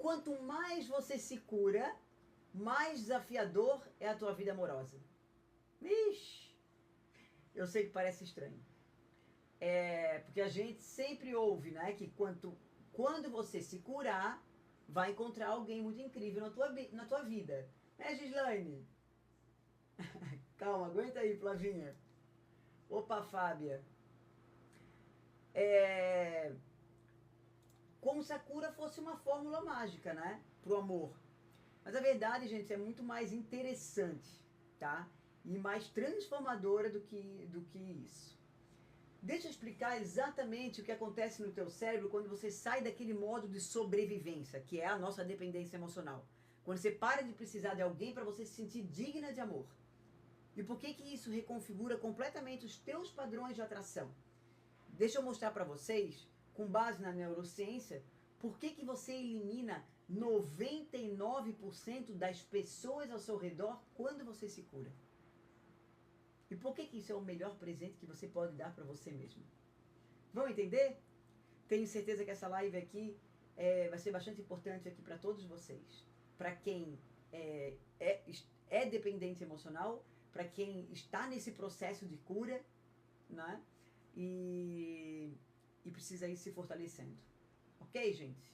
quanto mais você se cura, mais desafiador é a tua vida amorosa. Ixi, eu sei que parece estranho. Porque a gente sempre ouve, né, que quando você se curar, vai encontrar alguém muito incrível na tua vida. Né, Gislaine? Calma, aguenta aí, Flavinha. Opa, Fábia. Como se a cura fosse uma fórmula mágica, né? Pro amor. Mas a verdade, gente, é muito mais interessante, tá? E mais transformadora do que isso. Deixa eu explicar exatamente o que acontece no teu cérebro quando você sai daquele modo de sobrevivência, que é a nossa dependência emocional. Quando você para de precisar de alguém para você se sentir digna de amor. E por que isso reconfigura completamente os teus padrões de atração? Deixa eu mostrar para vocês, com base na neurociência, por que você elimina 99% das pessoas ao seu redor quando você se cura. E por que isso é o melhor presente que você pode dar para você mesmo? Vão entender? Tenho certeza que essa live aqui vai ser bastante importante aqui para todos vocês. Para quem é dependente emocional, para quem está nesse processo de cura, né? E precisa ir se fortalecendo. Ok, gente?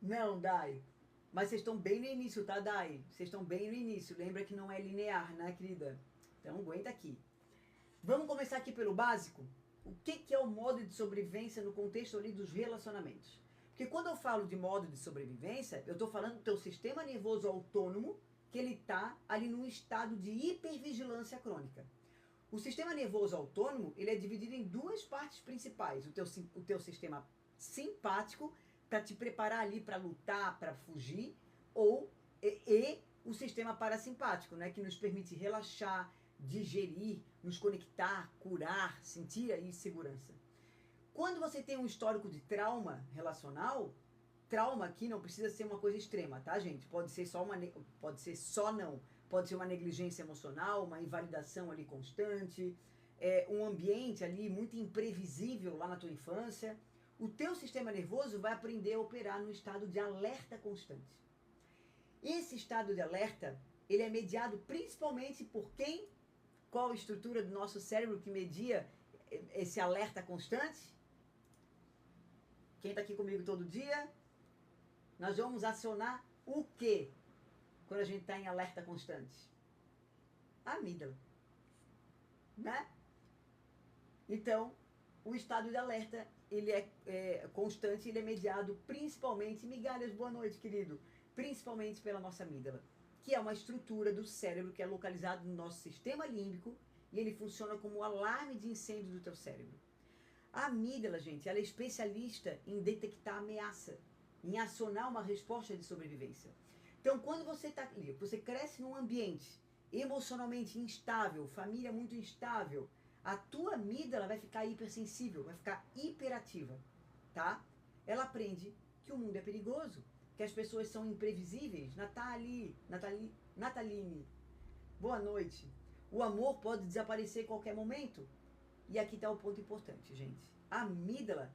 Não, Dai. Mas vocês estão bem no início, tá, Dai? Vocês estão bem no início. Lembra que não é linear, né, querida? Então aguenta aqui. Vamos começar aqui pelo básico. O que é o modo de sobrevivência no contexto ali dos relacionamentos? Porque quando eu falo de modo de sobrevivência, eu estou falando do teu sistema nervoso autônomo, que ele está ali num estado de hipervigilância crônica. O sistema nervoso autônomo, ele é dividido em duas partes principais. O teu sistema simpático, para te preparar ali para lutar, para fugir, e o sistema parasimpático, né, que nos permite relaxar, digerir, nos conectar, curar, sentir aí segurança. Quando você tem um histórico de trauma relacional, trauma aqui não precisa ser uma coisa extrema, tá, gente? Pode ser uma negligência emocional, uma invalidação ali constante, um ambiente ali muito imprevisível lá na tua infância. O teu sistema nervoso vai aprender a operar no estado de alerta constante. Esse estado de alerta, ele é mediado principalmente por quem? Qual a estrutura do nosso cérebro que media esse alerta constante? Quem está aqui comigo todo dia? Nós vamos acionar o quê quando a gente está em alerta constante? A amígdala. Né? Então, o estado de alerta, ele é constante, ele é mediado principalmente, migalhas, boa noite, querido, principalmente pela nossa amígdala, que é uma estrutura do cérebro que é localizado no nosso sistema límbico e ele funciona como um alarme de incêndio do teu cérebro. A amígdala, gente, ela é especialista em detectar ameaça, em acionar uma resposta de sobrevivência. Então, quando você está ali, você cresce num ambiente emocionalmente instável, família muito instável, a tua amígdala vai ficar hipersensível, vai ficar hiperativa, tá? Ela aprende que o mundo é perigoso, que as pessoas são imprevisíveis. Nataline, boa noite. O amor pode desaparecer a qualquer momento. E aqui está o ponto importante, gente. A amígdala,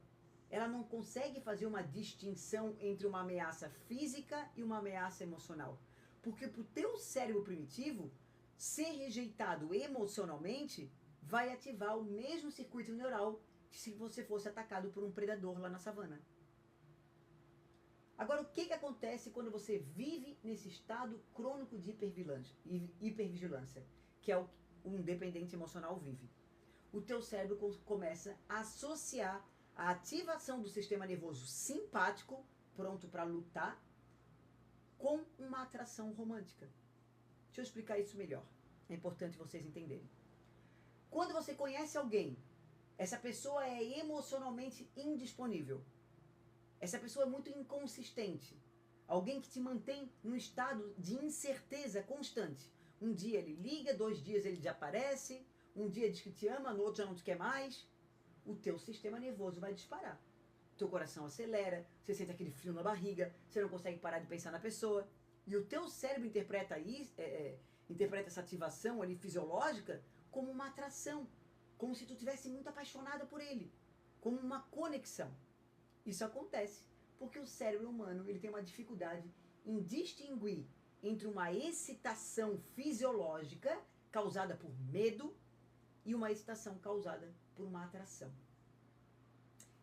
ela não consegue fazer uma distinção entre uma ameaça física e uma ameaça emocional. Porque para o teu cérebro primitivo, ser rejeitado emocionalmente vai ativar o mesmo circuito neural que se você fosse atacado por um predador lá na savana. Agora, o que acontece quando você vive nesse estado crônico de hipervigilância, que é o um dependente emocional vive? O teu cérebro começa a associar a ativação do sistema nervoso simpático, pronto para lutar, com uma atração romântica. Deixa eu explicar isso melhor. É importante vocês entenderem. Quando você conhece alguém, essa pessoa é emocionalmente indisponível. Essa pessoa é muito inconsistente. Alguém que te mantém num estado de incerteza constante. Um dia ele liga, 2 dias ele desaparece, um dia diz que te ama, no outro já não te quer mais. O teu sistema nervoso vai disparar. Teu coração acelera, você sente aquele frio na barriga, você não consegue parar de pensar na pessoa. E o teu cérebro interpreta essa ativação ali fisiológica como uma atração, como se tu estivesse muito apaixonada por ele, como uma conexão. Isso acontece Porque o cérebro humano ele tem uma dificuldade em distinguir entre uma excitação fisiológica causada por medo e uma excitação causada por uma atração.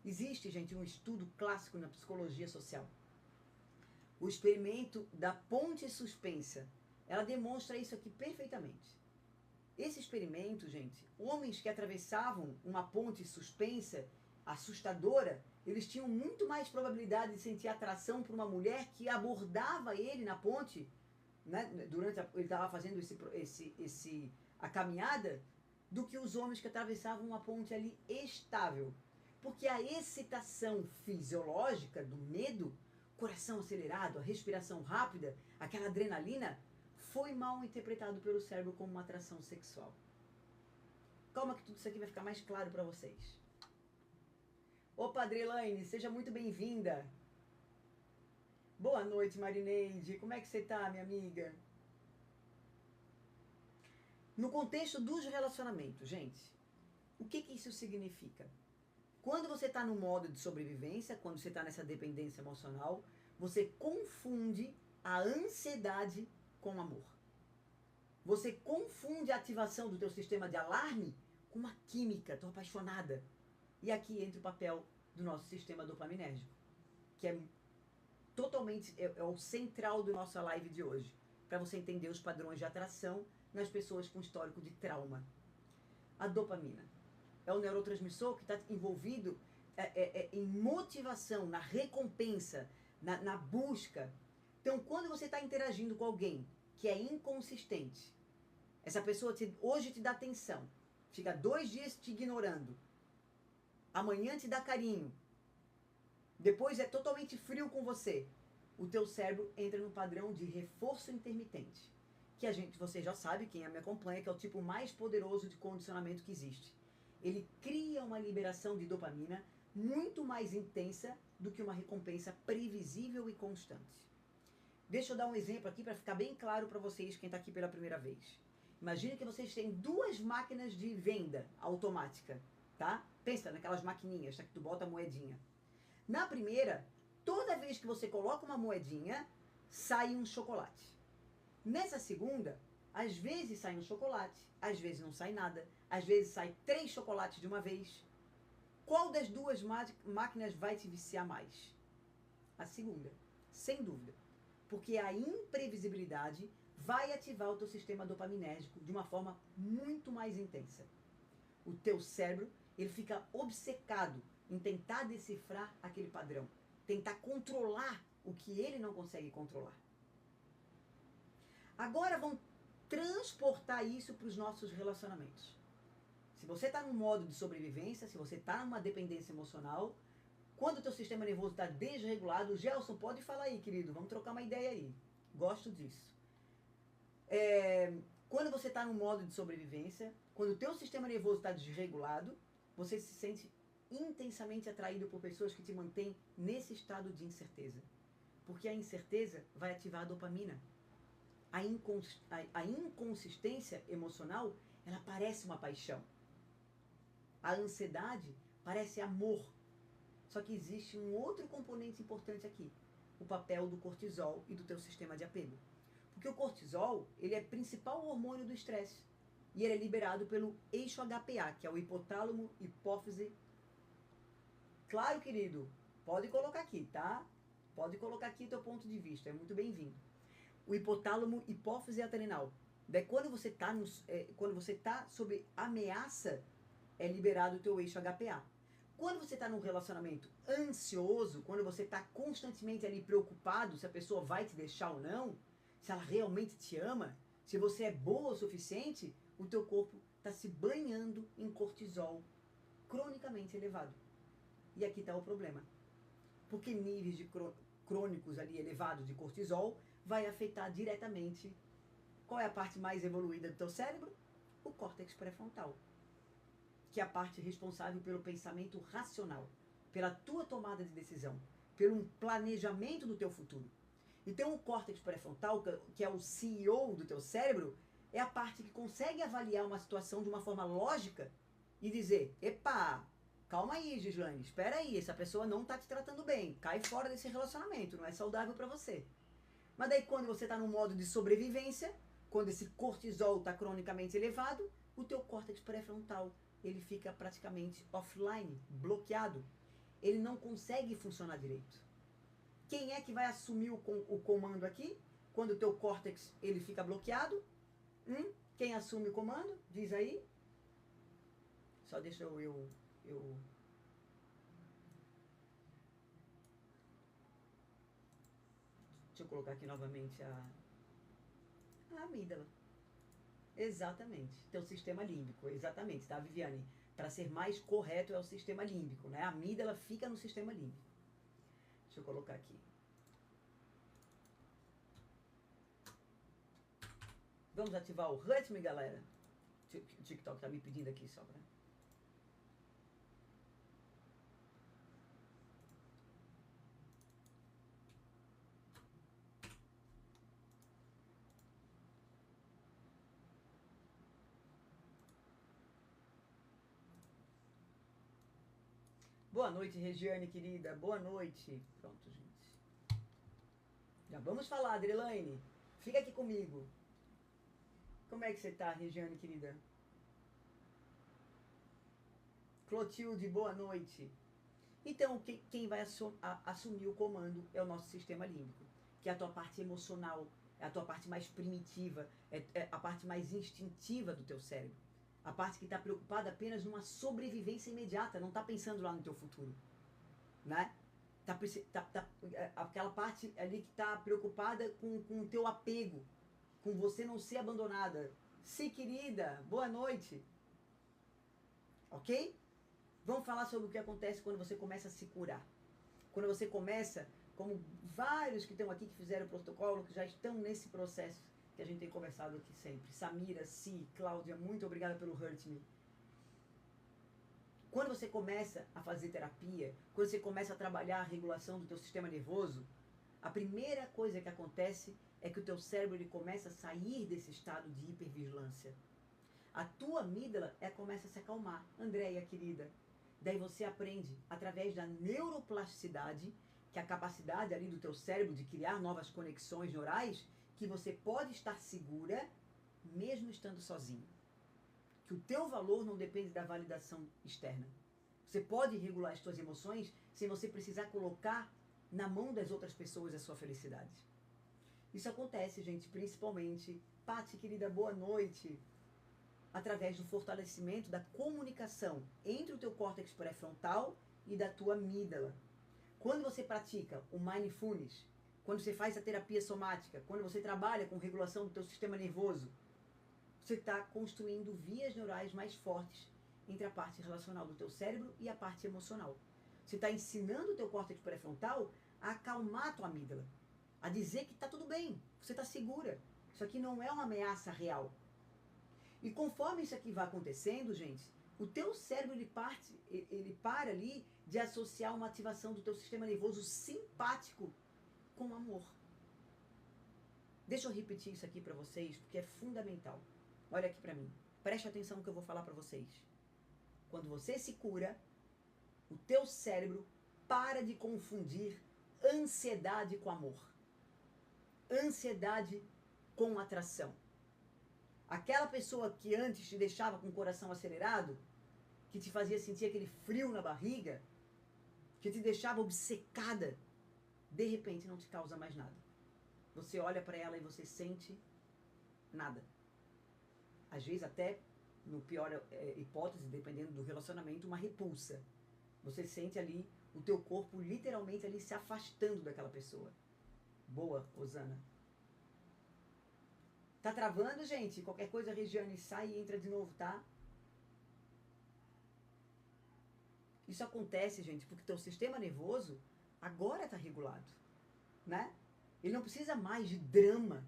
Existe, gente, um estudo clássico na psicologia social. O experimento da ponte suspensa. Ela demonstra isso aqui perfeitamente. Esse experimento, gente, homens que atravessavam uma ponte suspensa, assustadora, eles tinham muito mais probabilidade de sentir atração por uma mulher que abordava ele na ponte, né, durante ele estava fazendo a caminhada, do que os homens que atravessavam uma ponte ali estável. Porque a excitação fisiológica do medo, coração acelerado, a respiração rápida, aquela adrenalina, foi mal interpretado pelo cérebro como uma atração sexual. Calma que tudo isso aqui vai ficar mais claro para vocês. Opa, Adrelaine, seja muito bem-vinda. Boa noite, Marineide. Como é que você tá, minha amiga? No contexto dos relacionamentos, gente, o que isso significa? Quando você está no modo de sobrevivência, quando você está nessa dependência emocional, você confunde a ansiedade com amor. Você confunde a ativação do teu sistema de alarme com uma química, tô apaixonada. E aqui entra o papel do nosso sistema dopaminérgico, que é totalmente, é o central da nossa live de hoje, para você entender os padrões de atração nas pessoas com histórico de trauma. A dopamina é o neurotransmissor que está envolvido em motivação, na recompensa, na busca. Então, quando você está interagindo com alguém que é inconsistente, essa pessoa hoje te dá atenção, fica 2 dias te ignorando, amanhã te dá carinho, depois é totalmente frio com você, o teu cérebro entra no padrão de reforço intermitente, que você já sabe, quem me acompanha, que é o tipo mais poderoso de condicionamento que existe. Ele cria uma liberação de dopamina muito mais intensa do que uma recompensa previsível e constante. Deixa eu dar um exemplo aqui para ficar bem claro para vocês, quem está aqui pela primeira vez. Imagine que vocês têm 2 máquinas de venda automática, tá? Pensa naquelas maquininhas, tá? Que tu bota a moedinha. Na primeira, toda vez que você coloca uma moedinha, sai um chocolate. Nessa segunda, às vezes sai um chocolate, às vezes não sai nada, às vezes sai 3 chocolates de uma vez. Qual das 2 máquinas vai te viciar mais? A segunda, sem dúvida. Porque a imprevisibilidade vai ativar o teu sistema dopaminérgico de uma forma muito mais intensa. O teu cérebro, ele fica obcecado em tentar decifrar aquele padrão, tentar controlar o que ele não consegue controlar. Agora vamos transportar isso para os nossos relacionamentos. Se você está num modo de sobrevivência, se você está numa dependência emocional, quando o teu sistema nervoso está desregulado, Gelson, pode falar aí, querido, vamos trocar uma ideia aí. Gosto disso. Quando você está num modo de sobrevivência, quando o teu sistema nervoso está desregulado, você se sente intensamente atraído por pessoas que te mantêm nesse estado de incerteza. Porque a incerteza vai ativar a dopamina. A inconsistência emocional, ela parece uma paixão. A ansiedade parece amor. Só que existe um outro componente importante aqui, o papel do cortisol e do teu sistema de apego. Porque o cortisol, ele é o principal hormônio do estresse. E ele é liberado pelo eixo HPA, que é o hipotálamo, hipófise. Claro, querido, pode colocar aqui, tá? Pode colocar aqui o teu ponto de vista, é muito bem-vindo. O hipotálamo, hipófise adrenal. Daí quando você está sob ameaça, é liberado o teu eixo HPA. Quando você está num relacionamento ansioso, quando você está constantemente ali preocupado se a pessoa vai te deixar ou não, se ela realmente te ama, se você é boa o suficiente, o teu corpo está se banhando em cortisol cronicamente elevado. E aqui está o problema. Porque níveis crônicos ali elevados de cortisol vai afetar diretamente qual é a parte mais evoluída do teu cérebro? O córtex pré-frontal, que é a parte responsável pelo pensamento racional, pela tua tomada de decisão, pelo planejamento do teu futuro. Então o córtex pré-frontal, que é o CEO do teu cérebro, é a parte que consegue avaliar uma situação de uma forma lógica e dizer, epa, calma aí, Gislaine, espera aí, essa pessoa não tá te tratando bem, cai fora desse relacionamento, não é saudável para você. Mas daí quando você tá no modo de sobrevivência, quando esse cortisol está cronicamente elevado, o teu córtex pré-frontal, ele fica praticamente offline, bloqueado. Ele não consegue funcionar direito. Quem é que vai assumir o comando aqui? Quando o teu córtex ele fica bloqueado? Quem assume o comando? Diz aí. Só deixa eu... Deixa eu colocar aqui novamente a amígdala. Exatamente. Teu sistema límbico. Exatamente, tá, Viviane? Para ser mais correto é o sistema límbico, né? A amígdala fica no sistema límbico. Deixa eu colocar aqui. Vamos ativar o ritmo, galera? O TikTok tá me pedindo aqui só pra... Boa noite, Regiane, querida. Boa noite. Pronto, gente. Já vamos falar, Adrielaine. Fica aqui comigo. Como é que você tá, Regiane, querida? Clotilde, boa noite. Então, quem vai assumir o comando é o nosso sistema límbico, que é a tua parte emocional, é a tua parte mais primitiva, é a parte mais instintiva do teu cérebro. A parte que está preocupada apenas numa sobrevivência imediata, não está pensando lá no teu futuro, né? Aquela parte ali que está preocupada com o teu apego, com você não ser abandonada. Sim, querida, boa noite. Ok? Vamos falar sobre o que acontece quando você começa a se curar. Quando você começa, como vários que estão aqui que fizeram o protocolo, que já estão nesse processo que a gente tem conversado aqui sempre. Samira, Si, Cláudia, muito obrigada pelo Hurt Me. Quando você começa a fazer terapia, quando você começa a trabalhar a regulação do teu sistema nervoso, a primeira coisa que acontece é que o teu cérebro ele começa a sair desse estado de hipervigilância. A tua amígdala começa a se acalmar. Andréia, querida, daí você aprende, através da neuroplasticidade, que é a capacidade ali do teu cérebro de criar novas conexões neurais, que você pode estar segura, mesmo estando sozinho. Que o teu valor não depende da validação externa. Você pode regular as suas emoções sem você precisar colocar na mão das outras pessoas a sua felicidade. Isso acontece, gente, principalmente... Pati, querida, boa noite. Através do fortalecimento da comunicação entre o teu córtex pré-frontal e da tua amígdala. Quando você pratica o Mindfulness, quando você faz a terapia somática, quando você trabalha com regulação do teu sistema nervoso, você está construindo vias neurais mais fortes entre a parte relacional do teu cérebro e a parte emocional. Você está ensinando o teu córtex pré-frontal a acalmar a tua amígdala, a dizer que está tudo bem, você está segura. Isso aqui não é uma ameaça real. E conforme isso aqui vai acontecendo, gente, o teu cérebro ele para ali de associar uma ativação do teu sistema nervoso simpático com amor. Deixa eu repetir isso aqui para vocês, porque é fundamental. Olha aqui para mim. Preste atenção no que eu vou falar para vocês. Quando você se cura, o teu cérebro para de confundir ansiedade com amor. Ansiedade com atração. Aquela pessoa que antes te deixava com o coração acelerado, que te fazia sentir aquele frio na barriga, que te deixava obcecada, de repente não te causa mais nada. Você olha para ela e você sente nada. Às vezes até, no pior hipótese, dependendo do relacionamento, uma repulsa. Você sente ali o teu corpo literalmente ali se afastando daquela pessoa. Boa, Rosana. Tá travando, gente? Qualquer coisa, Regiane, sai e entra de novo, tá? Isso acontece, gente, porque o teu sistema nervoso agora está regulado, né? Ele não precisa mais de drama,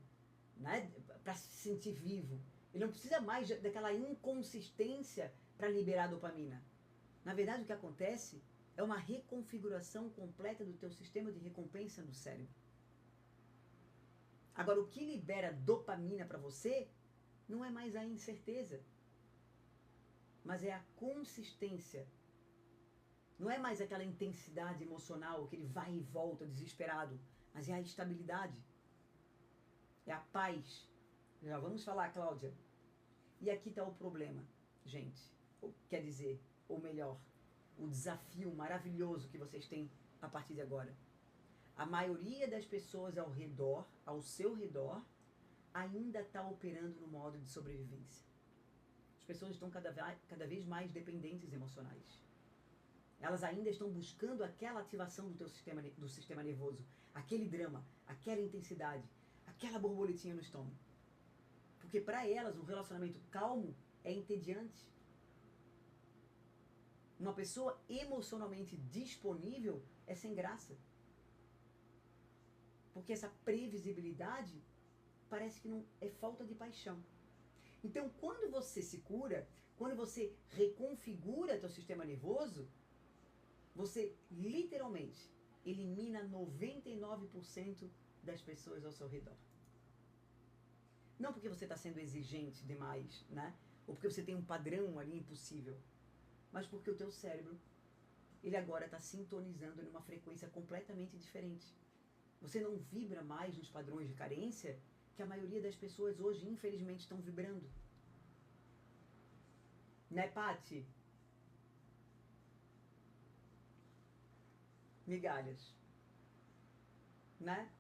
né, para se sentir vivo. Ele não precisa mais daquela inconsistência para liberar dopamina. Na verdade, o que acontece é uma reconfiguração completa do teu sistema de recompensa no cérebro. Agora, o que libera dopamina para você não é mais a incerteza, mas é a consistência Não é mais aquela intensidade emocional que ele vai e volta desesperado, mas é a estabilidade. É a paz. Já vamos falar, Cláudia. E aqui está o problema, gente. Quer dizer, ou melhor, o desafio maravilhoso que vocês têm a partir de agora. A maioria das pessoas ao seu redor, ainda está operando no modo de sobrevivência. As pessoas estão cada vez mais dependentes emocionais. Elas ainda estão buscando aquela ativação do sistema nervoso, aquele drama, aquela intensidade, aquela borboletinha no estômago. Porque para elas, um relacionamento calmo é entediante. Uma pessoa emocionalmente disponível é sem graça. Porque essa previsibilidade parece que não é falta de paixão. Então, quando você se cura, quando você reconfigura teu sistema nervoso, você literalmente elimina 99% das pessoas ao seu redor. Não porque você está sendo exigente demais, né? Ou porque você tem um padrão ali impossível, mas porque o teu cérebro, ele agora está sintonizando numa frequência completamente diferente. Você não vibra mais nos padrões de carência que a maioria das pessoas hoje, infelizmente, estão vibrando. Né, Pati? Migalhas. Né?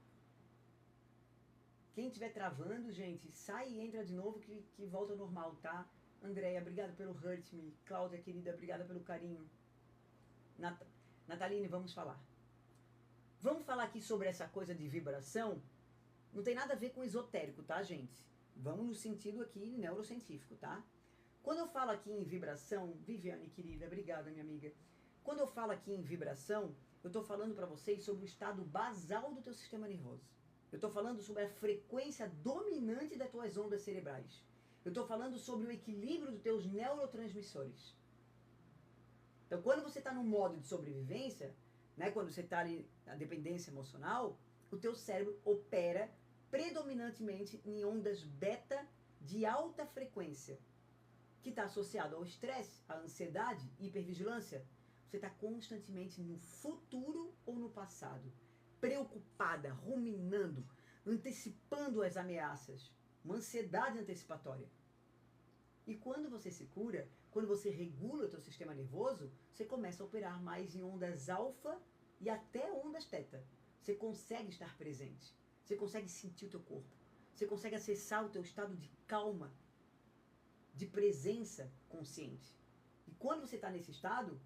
Quem estiver travando, gente, sai e entra de novo que volta ao normal, tá? Andréia, obrigada pelo Hurt Me. Cláudia, querida, obrigada pelo carinho. Nataline, vamos falar. Vamos falar aqui sobre essa coisa de vibração. Não tem nada a ver com esotérico, tá, gente? Vamos no sentido aqui neurocientífico, tá? Quando eu falo aqui em vibração, Viviane, querida, obrigada, minha amiga. Quando eu falo aqui em vibração, eu estou falando para vocês sobre o estado basal do teu sistema nervoso. Eu estou falando sobre a frequência dominante das tuas ondas cerebrais. Eu estou falando sobre o equilíbrio dos teus neurotransmissores. Então, quando você está no modo de sobrevivência, né, quando você está ali na dependência emocional, o teu cérebro opera predominantemente em ondas beta de alta frequência, que está associado ao estresse, à ansiedade, hipervigilância. Você está constantemente no futuro ou no passado, preocupada, ruminando, antecipando as ameaças, uma ansiedade antecipatória. E quando você se cura, quando você regula o teu sistema nervoso, você começa a operar mais em ondas alfa e até ondas teta. Você consegue estar presente, você consegue sentir o teu corpo, você consegue acessar o teu estado de calma, de presença consciente. E quando você está nesse estado,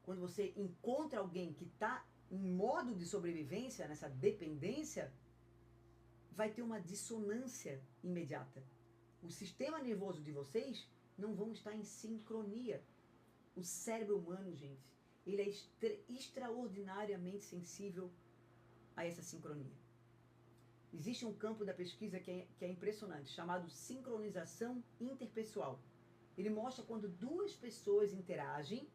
quando você encontra alguém que está em modo de sobrevivência, nessa dependência, vai ter uma dissonância imediata. O sistema nervoso de vocês não vão estar em sincronia. O cérebro humano, gente, ele é extraordinariamente sensível a essa sincronia. Existe um campo da pesquisa que é impressionante, chamado sincronização interpessoal. Ele mostra quando duas pessoas interagem,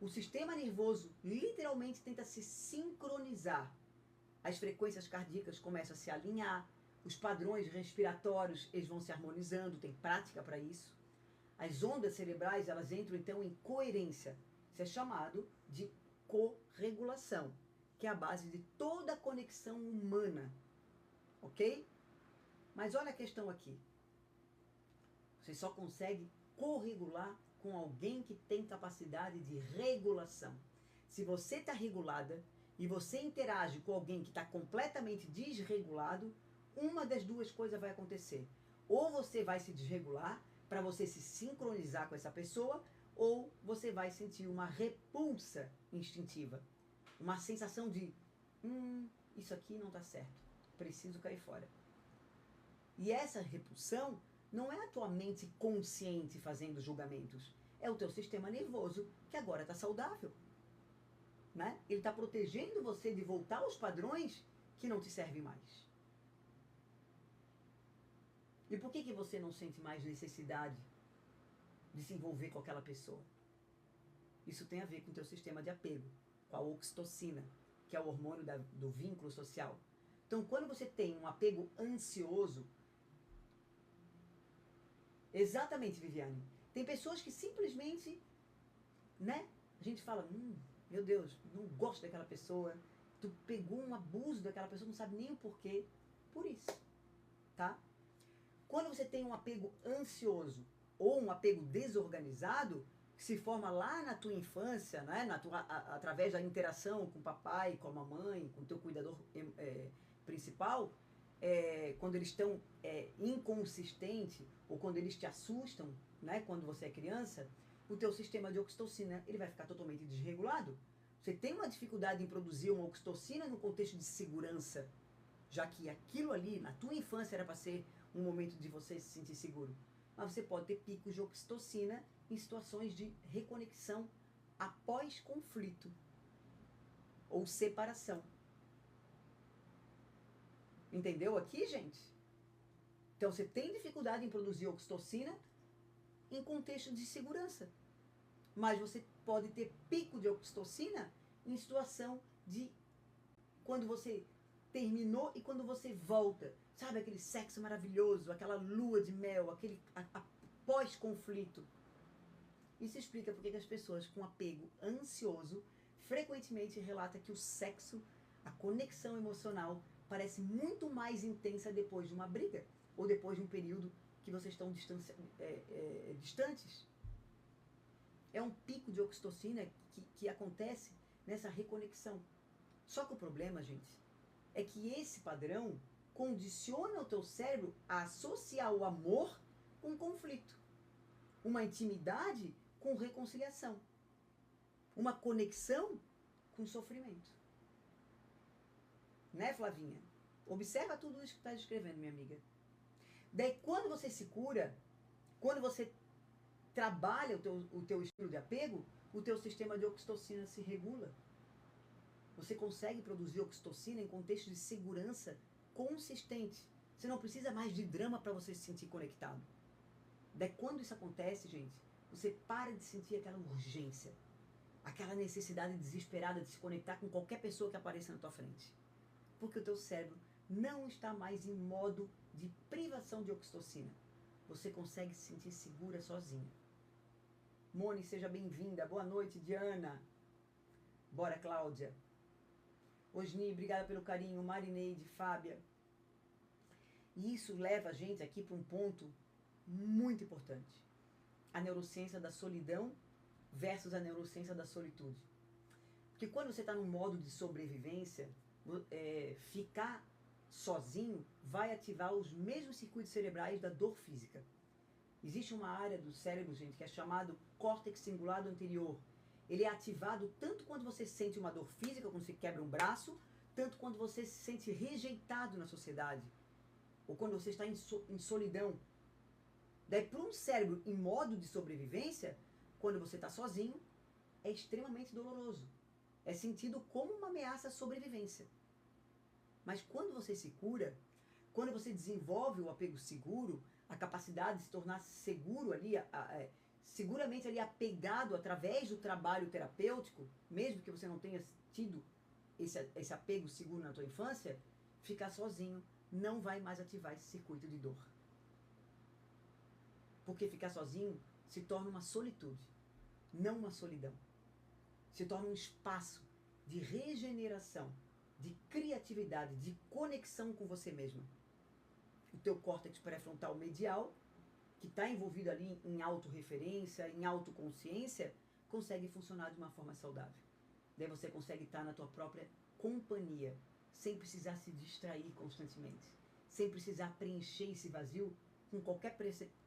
o sistema nervoso literalmente tenta se sincronizar. As frequências cardíacas começam a se alinhar, os padrões respiratórios eles vão se harmonizando, tem prática para isso. As ondas cerebrais elas entram então em coerência. Isso é chamado de corregulação, que é a base de toda a conexão humana, ok? Mas olha a questão aqui. Você só consegue corregular com alguém que tem capacidade de regulação. Se você está regulada e você interage com alguém que está completamente desregulado, uma das duas coisas vai acontecer. Ou você vai se desregular para você se sincronizar com essa pessoa, ou você vai sentir uma repulsa instintiva. Uma sensação de, isso aqui não está certo, preciso cair fora. E essa repulsão não é a tua mente consciente fazendo julgamentos, é o teu sistema nervoso que agora está saudável. Né? Ele está protegendo você de voltar aos padrões que não te servem mais. E por que você não sente mais necessidade de se envolver com aquela pessoa? Isso tem a ver com o teu sistema de apego, com a oxitocina, que é o hormônio do vínculo social. Então, quando você tem um apego ansioso, exatamente, Viviane, Tem pessoas que simplesmente, né? A gente fala, meu Deus, não gosto daquela pessoa. Tu pegou um abuso daquela pessoa, não sabe nem o porquê. Por isso, tá? Quando você tem um apego ansioso ou um apego desorganizado, que se forma lá na tua infância, né? Através da interação com o papai, com a mamãe, com o teu cuidador principal, quando eles estão inconsistentes ou quando eles te assustam, né? Quando você é criança, o teu sistema de oxitocina ele vai ficar totalmente desregulado. Você tem uma dificuldade em produzir uma oxitocina no contexto de segurança, já que aquilo ali, na tua infância, era para ser um momento de você se sentir seguro. Mas você pode ter picos de oxitocina em situações de reconexão após conflito ou separação. Entendeu aqui, gente? Então você tem dificuldade em produzir oxitocina em contexto de segurança. Mas você pode ter pico de oxitocina em situação de quando você terminou e quando você volta. Sabe aquele sexo maravilhoso, aquela lua de mel, aquele pós-conflito. Isso explica porque que as pessoas com apego ansioso frequentemente relatam que o sexo, a conexão emocional, parece muito mais intensa depois de uma briga ou depois de um período que vocês estão distantes. É um pico de oxitocina que acontece nessa reconexão. Só que o problema, gente, é que esse padrão condiciona o teu cérebro a associar o amor com conflito. Uma intimidade com reconciliação. Uma conexão com sofrimento. Né, Flavinha? Observa tudo isso que está descrevendo, minha amiga. Daí, quando você se cura, quando você trabalha o teu estilo de apego, o teu sistema de oxitocina se regula. Você consegue produzir oxitocina em contexto de segurança consistente. Você não precisa mais de drama para você se sentir conectado. Daí quando isso acontece, gente, você para de sentir aquela urgência, aquela necessidade desesperada de se conectar com qualquer pessoa que apareça na tua frente. Porque o teu cérebro não está mais em modo de privação de oxitocina. Você consegue se sentir segura sozinha. Mone, seja bem-vinda. Boa noite, Diana. Bora, Cláudia. Osni, obrigada pelo carinho. Marineide, Fábia. E isso leva a gente aqui para um ponto muito importante. A neurociência da solidão versus a neurociência da solitude. Porque quando você está num modo de sobrevivência, ficar sozinho vai ativar os mesmos circuitos cerebrais da dor física. Existe uma área do cérebro, gente, que é chamado córtex cingulado anterior. Ele é ativado tanto quando você sente uma dor física, quando você quebra um braço, tanto quando você se sente rejeitado na sociedade, ou quando você está em solidão. Daí, para um cérebro em modo de sobrevivência, quando você está sozinho, é extremamente doloroso. É sentido como uma ameaça à sobrevivência. Mas quando você se cura, quando você desenvolve o apego seguro, a capacidade de se tornar seguro ali, seguramente ali apegado através do trabalho terapêutico, mesmo que você não tenha tido esse apego seguro na tua infância, ficar sozinho não vai mais ativar esse circuito de dor. Porque ficar sozinho se torna uma solitude, não uma solidão. Se torna um espaço de regeneração, de criatividade, de conexão com você mesma. O teu córtex pré-frontal medial, que está envolvido ali em autorreferência, em autoconsciência, consegue funcionar de uma forma saudável. Daí você consegue estar na tua própria companhia, sem precisar se distrair constantemente, sem precisar preencher esse vazio com qualquer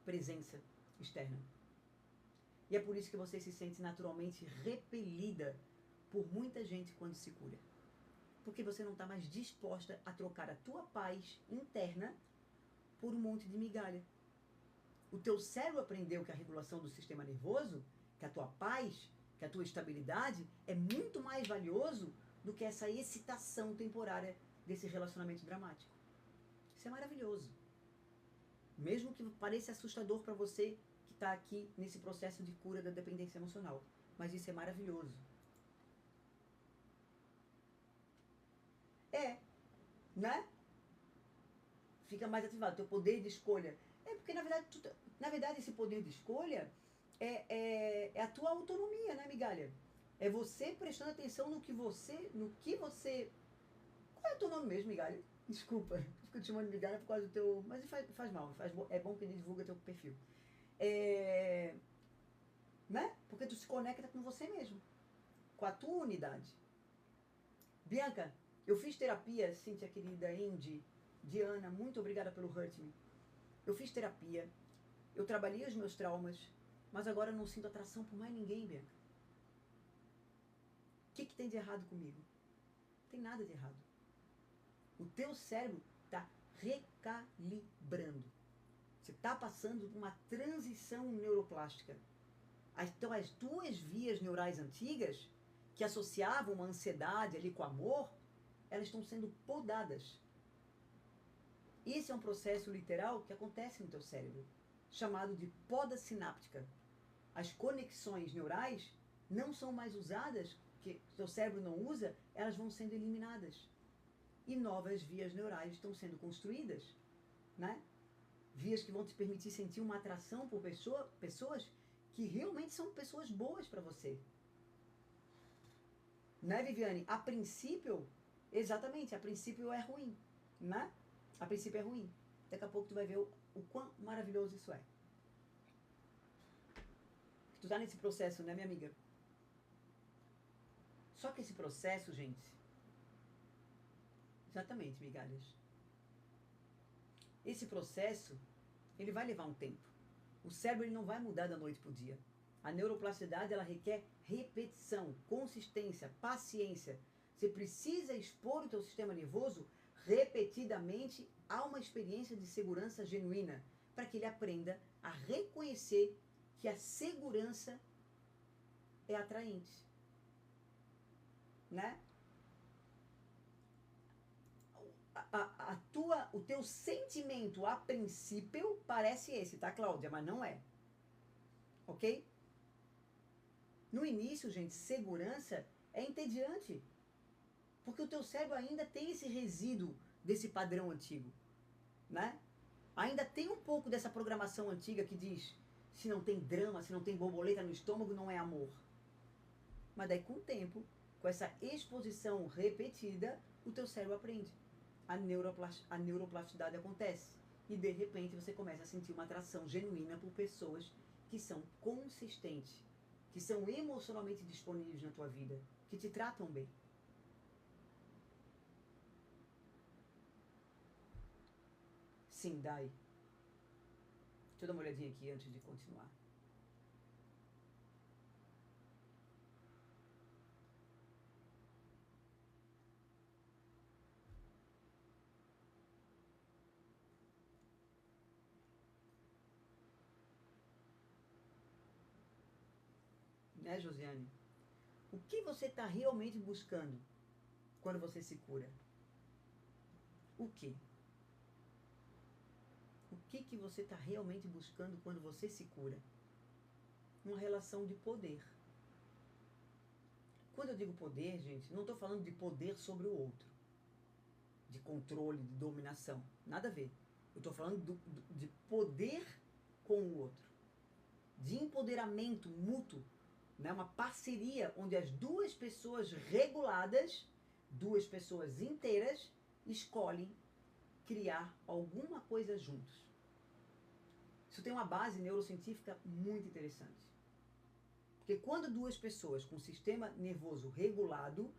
presença externa. E é por isso que você se sente naturalmente repelida por muita gente quando se cura. Porque você não está mais disposta a trocar a tua paz interna por um monte de migalha. O teu cérebro aprendeu que a regulação do sistema nervoso, que a tua paz, que a tua estabilidade é muito mais valioso do que essa excitação temporária desse relacionamento dramático. Isso é maravilhoso. Mesmo que pareça assustador para você que está aqui nesse processo de cura da dependência emocional. Mas isso é maravilhoso. Né? Fica mais ativado, teu poder de escolha. Porque na verdade esse poder de escolha é a tua autonomia, né, migalha? É você prestando atenção no que você. Qual é o teu nome mesmo, migalha? Desculpa, fico te chamando de migalha por causa do teu. Mas faz mal, é bom que ele divulga teu perfil. É, né? Porque tu se conecta com você mesmo, com a tua unidade. Bianca, eu fiz terapia, Cíntia querida, Indy, Diana, muito obrigada pelo Hurt Me. Eu fiz terapia, eu trabalhei os meus traumas, mas agora eu não sinto atração por mais ninguém, Bianca. O que tem de errado comigo? Não tem nada de errado. O teu cérebro está recalibrando. Você está passando por uma transição neuroplástica. Então, as tuas vias neurais antigas, que associavam uma ansiedade ali com amor, elas estão sendo podadas. Esse é um processo literal que acontece no teu cérebro, chamado de poda sináptica. As conexões neurais não são mais usadas, que o teu cérebro não usa, elas vão sendo eliminadas. E novas vias neurais estão sendo construídas, né? Vias que vão te permitir sentir uma atração por pessoas que realmente são pessoas boas para você. Né, Viviane? A princípio, exatamente, a princípio é ruim, né? A princípio é ruim. Daqui a pouco tu vai ver o quão maravilhoso isso é. Tu tá nesse processo, né, minha amiga? Só que esse processo, gente... Exatamente, migalhas. Esse processo, ele vai levar um tempo. O cérebro ele não vai mudar da noite para o dia. A neuroplasticidade, ela requer repetição, consistência, paciência. Você precisa expor o teu sistema nervoso repetidamente a uma experiência de segurança genuína, para que ele aprenda a reconhecer que a segurança é atraente. Né? O teu sentimento a princípio parece esse, tá, Cláudia? Mas não é. Ok? No início, gente, segurança é entediante. Porque o teu cérebro ainda tem esse resíduo desse padrão antigo. Né? Ainda tem um pouco dessa programação antiga que diz: se não tem drama, se não tem borboleta no estômago, não é amor. Mas daí, com o tempo, com essa exposição repetida, o teu cérebro aprende. A neuroplasticidade acontece. E, de repente, você começa a sentir uma atração genuína por pessoas que são consistentes, que são emocionalmente disponíveis na tua vida, que te tratam bem. Sim, Dai. Deixa eu dar uma olhadinha aqui antes de continuar. Né, Josiane? O que você está realmente buscando quando você se cura? O quê? O que você está realmente buscando quando você se cura? Uma relação de poder. Quando eu digo poder, gente, não estou falando de poder sobre o outro, de controle, de dominação. Nada a ver. Eu estou falando de poder com o outro, de empoderamento mútuo, né? Uma parceria onde as duas pessoas reguladas, duas pessoas inteiras, escolhem criar alguma coisa juntos. Isso tem uma base neurocientífica muito interessante. Porque quando duas pessoas com sistema nervoso regulado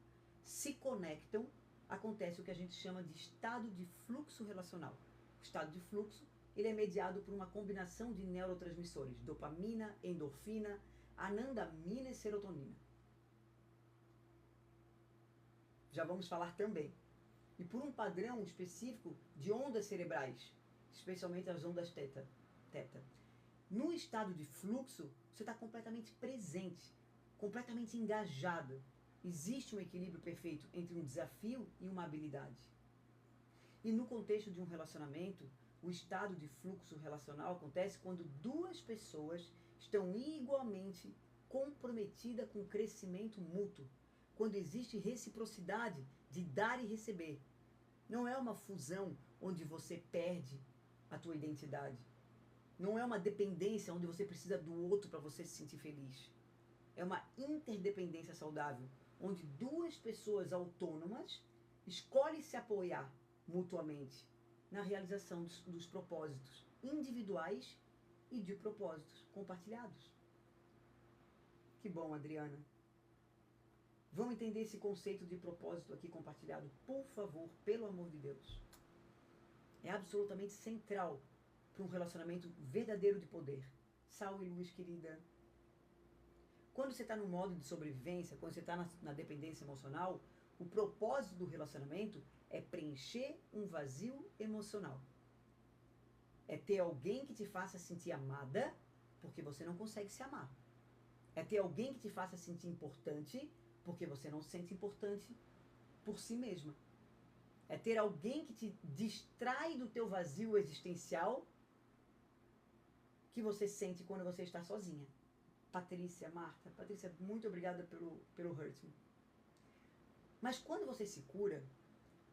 se conectam, acontece o que a gente chama de estado de fluxo relacional. O estado de fluxo, ele é mediado por uma combinação de neurotransmissores, dopamina, endorfina, anandamina e serotonina. Já vamos falar também. E por um padrão específico de ondas cerebrais, especialmente as ondas teta. No estado de fluxo, você está completamente presente, completamente engajado. Existe um equilíbrio perfeito entre um desafio e uma habilidade. E no contexto de um relacionamento, o estado de fluxo relacional acontece quando duas pessoas estão igualmente comprometidas com o crescimento mútuo, quando existe reciprocidade de dar e receber. Não é uma fusão onde você perde a tua identidade. Não é uma dependência onde você precisa do outro para você se sentir feliz. É uma interdependência saudável, onde duas pessoas autônomas escolhem se apoiar mutuamente na realização dos propósitos individuais e de propósitos compartilhados. Que bom, Adriana. Vamos entender esse conceito de propósito aqui compartilhado, por favor, pelo amor de Deus. É absolutamente central para um relacionamento verdadeiro de poder. Sal e luz, querida. Quando você está no modo de sobrevivência, quando você está na dependência emocional, o propósito do relacionamento é preencher um vazio emocional. É ter alguém que te faça sentir amada, porque você não consegue se amar. É ter alguém que te faça sentir importante, porque você não se sente importante por si mesma. É ter alguém que te distrai do teu vazio existencial que você sente quando você está sozinha. Patrícia, Marta. Patrícia, muito obrigada pelo Hurt Me. Mas quando você se cura,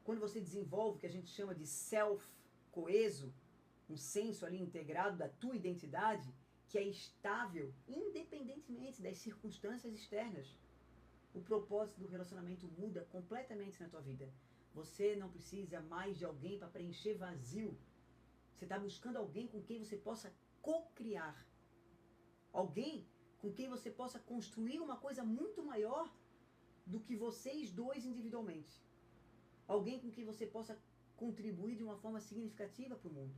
quando você desenvolve o que a gente chama de self-coeso, um senso ali integrado da tua identidade, que é estável, independentemente das circunstâncias externas, o propósito do relacionamento muda completamente na tua vida. Você não precisa mais de alguém para preencher vazio. Você está buscando alguém com quem você possa co-criar. Alguém com quem você possa construir uma coisa muito maior do que vocês dois individualmente. Alguém com quem você possa contribuir de uma forma significativa para o mundo.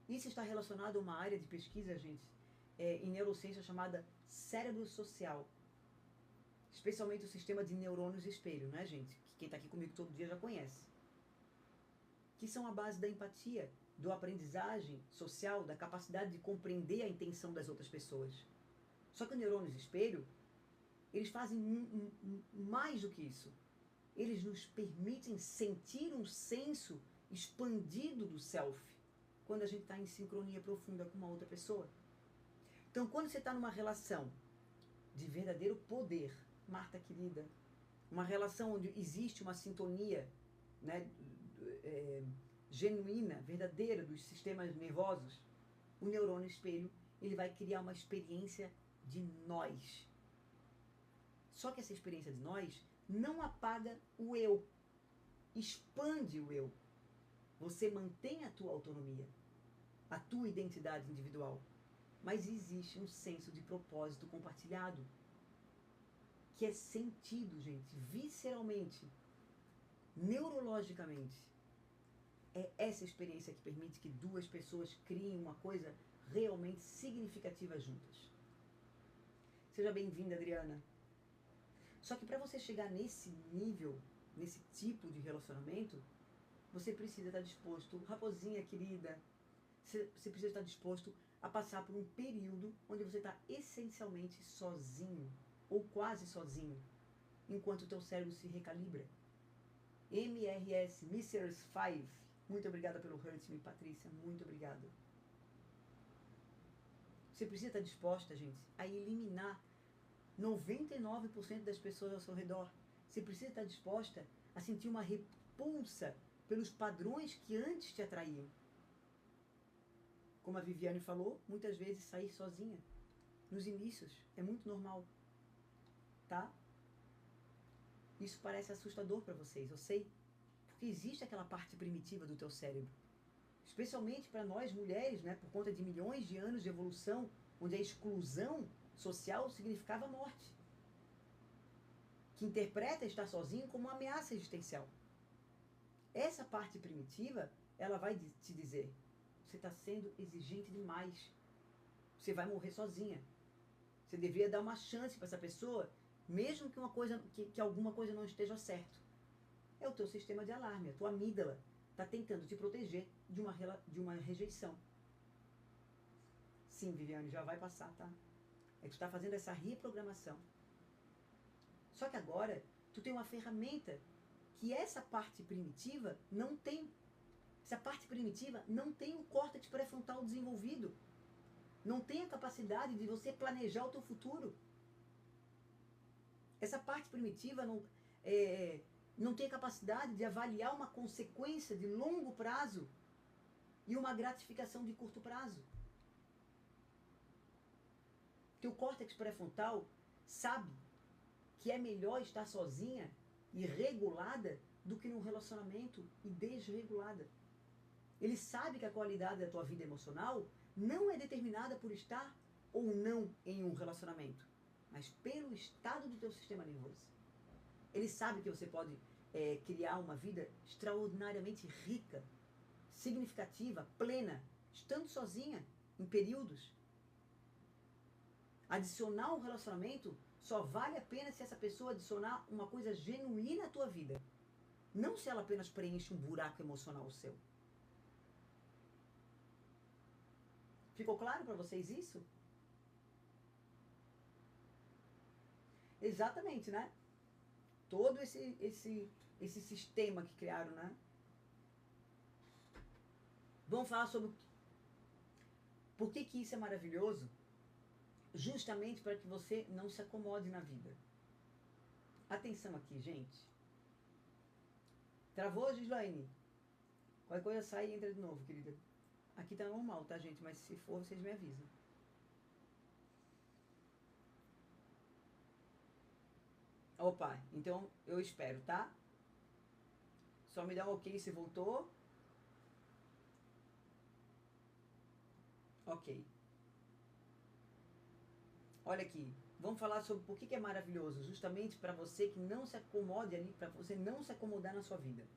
Isso está relacionado a uma área de pesquisa, gente, em neurociência chamada cérebro social. Especialmente o sistema de neurônios espelho, né, gente? Que quem está aqui comigo todo dia já conhece. Que são a base da empatia, do aprendizagem social, da capacidade de compreender a intenção das outras pessoas. Só que os neurônios espelho, eles fazem mais do que isso. Eles nos permitem sentir um senso expandido do self, quando a gente está em sincronia profunda com uma outra pessoa. Então, quando você está numa relação de verdadeiro poder, Marta querida, uma relação onde existe uma sintonia, né, genuína, verdadeira dos sistemas nervosos, o neurônio espelho, ele vai criar uma experiência de nós. Só que essa experiência de nós não apaga o eu, expande o eu. Você mantém a tua autonomia, a tua identidade individual, mas existe um senso de propósito compartilhado, que é sentido, gente, visceralmente, neurologicamente. É essa experiência que permite que duas pessoas criem uma coisa realmente significativa juntas. Seja bem-vinda, Adriana. Só que para você chegar nesse nível, nesse tipo de relacionamento, você precisa estar disposto, raposinha querida, você precisa estar disposto a passar por um período onde você está essencialmente sozinho, ou quase sozinho, enquanto o teu cérebro se recalibra. MRS, Mrs. 5, muito obrigada pelo Hurt Me, Patrícia, muito obrigada. Você precisa estar disposta, gente, a eliminar 99% das pessoas ao seu redor. Você precisa estar disposta a sentir uma repulsa pelos padrões que antes te atraíam. Como a Viviane falou, muitas vezes sair sozinha, nos inícios, é muito normal. Tá? Isso parece assustador para vocês, eu sei. Porque existe aquela parte primitiva do teu cérebro. Especialmente para nós mulheres, né, por conta de milhões de anos de evolução, onde a exclusão social significava morte. Que interpreta estar sozinho como uma ameaça existencial. Essa parte primitiva, ela vai te dizer, você está sendo exigente demais. Você vai morrer sozinha. Você deveria dar uma chance para essa pessoa, mesmo que alguma coisa não esteja certo. É o teu sistema de alarme, a tua amígdala está tentando te proteger de uma rejeição. Sim, Viviane, já vai passar, tá? É que tu está fazendo essa reprogramação. Só que agora, tu tem uma ferramenta que essa parte primitiva não tem. Essa parte primitiva não tem o córtex pré-frontal desenvolvido. Não tem a capacidade de você planejar o teu futuro. Essa parte primitiva não tem a capacidade de avaliar uma consequência de longo prazo e uma gratificação de curto prazo. Teu córtex pré-frontal sabe que é melhor estar sozinha e regulada do que num relacionamento e desregulada. Ele sabe que a qualidade da tua vida emocional não é determinada por estar ou não em um relacionamento, mas pelo estado do teu sistema nervoso. Ele sabe que você pode criar uma vida extraordinariamente rica, significativa, plena, estando sozinha em períodos. Adicionar um relacionamento só vale a pena se essa pessoa adicionar uma coisa genuína à tua vida. Não se ela apenas preenche um buraco emocional seu. Ficou claro para vocês isso? Exatamente, né? Todo esse sistema que criaram, né? Vamos falar sobre por que isso é maravilhoso? Justamente para que você não se acomode na vida. Atenção aqui, gente. Travou, Gislaine? Qualquer coisa sai e entra de novo, querida. Aqui tá normal, tá, gente? Mas se for, vocês me avisam. Opa, então eu espero, tá? Só me dá um ok se voltou. Ok. Olha aqui, vamos falar sobre por que é maravilhoso, justamente para você que não se acomode ali, para você não se acomodar na sua vida.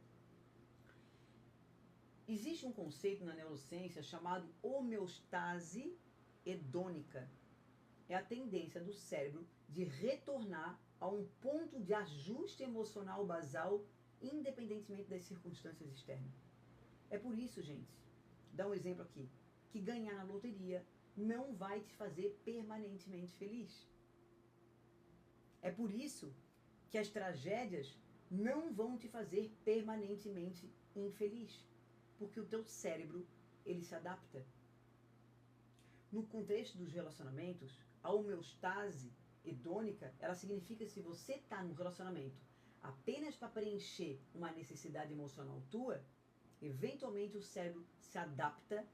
Existe um conceito na neurociência chamado homeostase hedônica. É a tendência do cérebro de retornar a um ponto de ajuste emocional basal, independentemente das circunstâncias externas. É por isso, gente, dá um exemplo aqui, que ganhar na loteria não vai te fazer permanentemente feliz. É por isso que as tragédias não vão te fazer permanentemente infeliz, porque o teu cérebro, ele se adapta. No contexto dos relacionamentos, a homeostase hedônica, ela significa que se você está num relacionamento apenas para preencher uma necessidade emocional tua, eventualmente o cérebro se adapta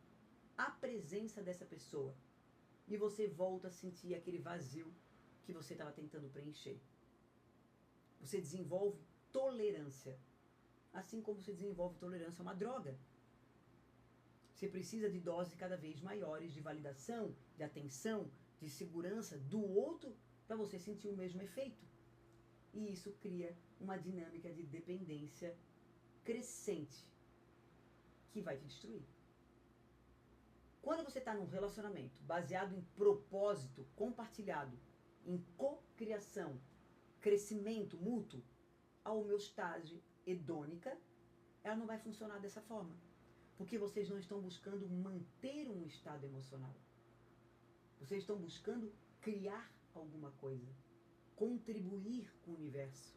à presença dessa pessoa e você volta a sentir aquele vazio que você estava tentando preencher. Você desenvolve tolerância, assim como você desenvolve tolerância a uma droga. Você precisa de doses cada vez maiores de validação, de atenção, de segurança do outro para você sentir o mesmo efeito. E isso cria uma dinâmica de dependência crescente que vai te destruir. Quando você está num relacionamento baseado em propósito compartilhado, em cocriação, crescimento mútuo, a homeostase hedônica, ela não vai funcionar dessa forma. Porque vocês não estão buscando manter um estado emocional. Vocês estão buscando criar alguma coisa, contribuir com o universo,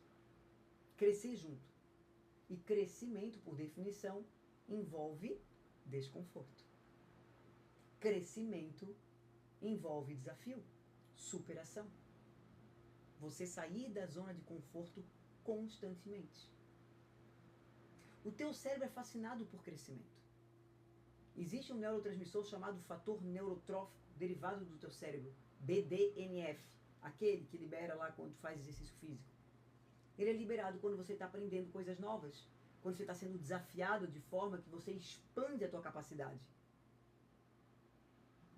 crescer junto. E crescimento, por definição, envolve desconforto. Crescimento envolve desafio, superação. Você sair da zona de conforto constantemente. O teu cérebro é fascinado por crescimento. Existe um neurotransmissor chamado fator neurotrófico derivado do teu cérebro, BDNF, aquele que libera lá quando tu faz exercício físico. Ele é liberado quando você está aprendendo coisas novas, quando você está sendo desafiado de forma que você expande a tua capacidade.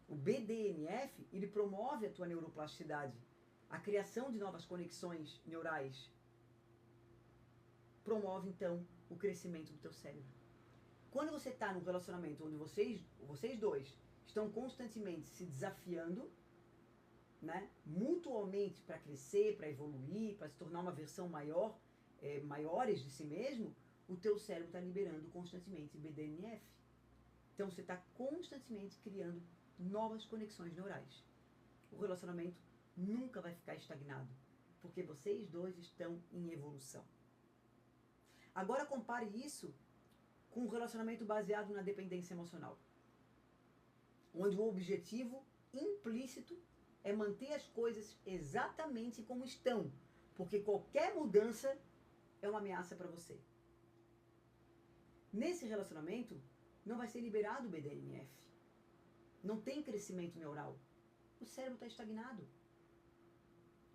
O BDNF, ele promove a tua neuroplasticidade, a criação de novas conexões neurais. Promove, então, o crescimento do teu cérebro. Quando você está num relacionamento onde vocês dois estão constantemente se desafiando, né, mutuamente para crescer, para evoluir, para se tornar uma versão maiores de si mesmo, o teu cérebro está liberando constantemente BDNF. Então você está constantemente criando novas conexões neurais. O relacionamento nunca vai ficar estagnado, porque vocês dois estão em evolução. Agora compare isso com um relacionamento baseado na dependência emocional, onde o objetivo implícito é manter as coisas exatamente como estão, porque qualquer mudança é uma ameaça para você. Nesse relacionamento, não vai ser liberado o BDNF. Não tem crescimento neural. O cérebro está estagnado.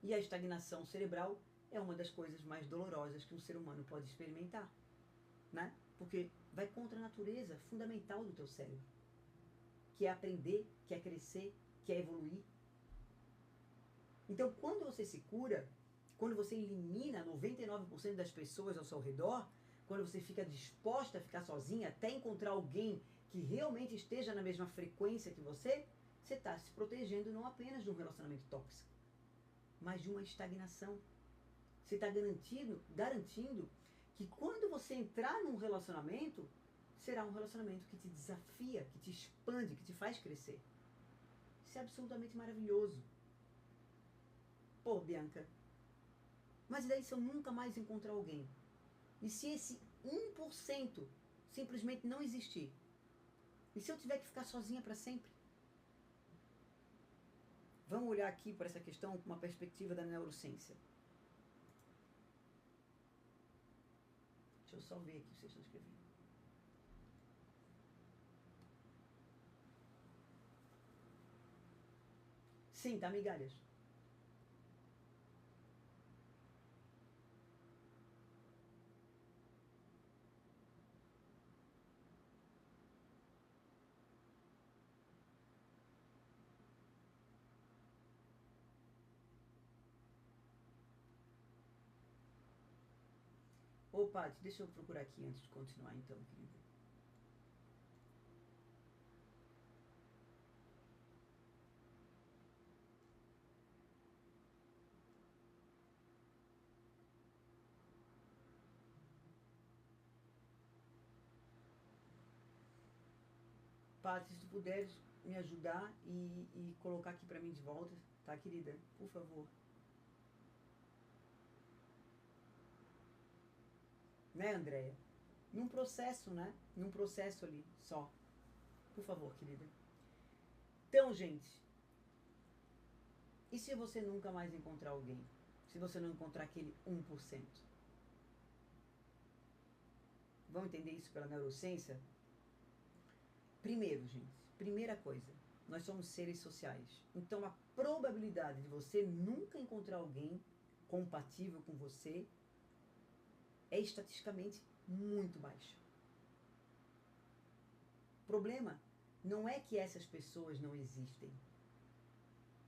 E a estagnação cerebral é uma das coisas mais dolorosas que um ser humano pode experimentar, né? Porque vai contra a natureza fundamental do teu cérebro, que é aprender, que é crescer, que é evoluir. Então, quando você se cura, quando você elimina 99% das pessoas ao seu redor, quando você fica disposta a ficar sozinha até encontrar alguém que realmente esteja na mesma frequência que você está se protegendo não apenas de um relacionamento tóxico, mas de uma estagnação. Você está garantindo que quando você entrar num relacionamento, será um relacionamento que te desafia, que te expande, que te faz crescer. Isso é absolutamente maravilhoso. Pô, Bianca, mas daí se eu nunca mais encontrar alguém? E se esse 1% simplesmente não existir? E se eu tiver que ficar sozinha para sempre? Vamos olhar aqui para essa questão com uma perspectiva da neurociência. Deixa eu só ver aqui o que vocês estão escrevendo. Sim, tá, migalhas? Ô, Paty, deixa eu procurar aqui antes de continuar então, querida. Paty, se tu puderes me ajudar e colocar aqui pra mim de volta, tá, querida? Por favor. Né, Andréia? Num processo, né? Num processo ali, só. Por favor, querida. Então, gente, e se você nunca mais encontrar alguém? Se você não encontrar aquele 1%? Vamos entender isso pela neurociência? Primeiro, gente, primeira coisa, nós somos seres sociais. Então, a probabilidade de você nunca encontrar alguém compatível com você é estatisticamente muito baixa. O problema não é que essas pessoas não existem.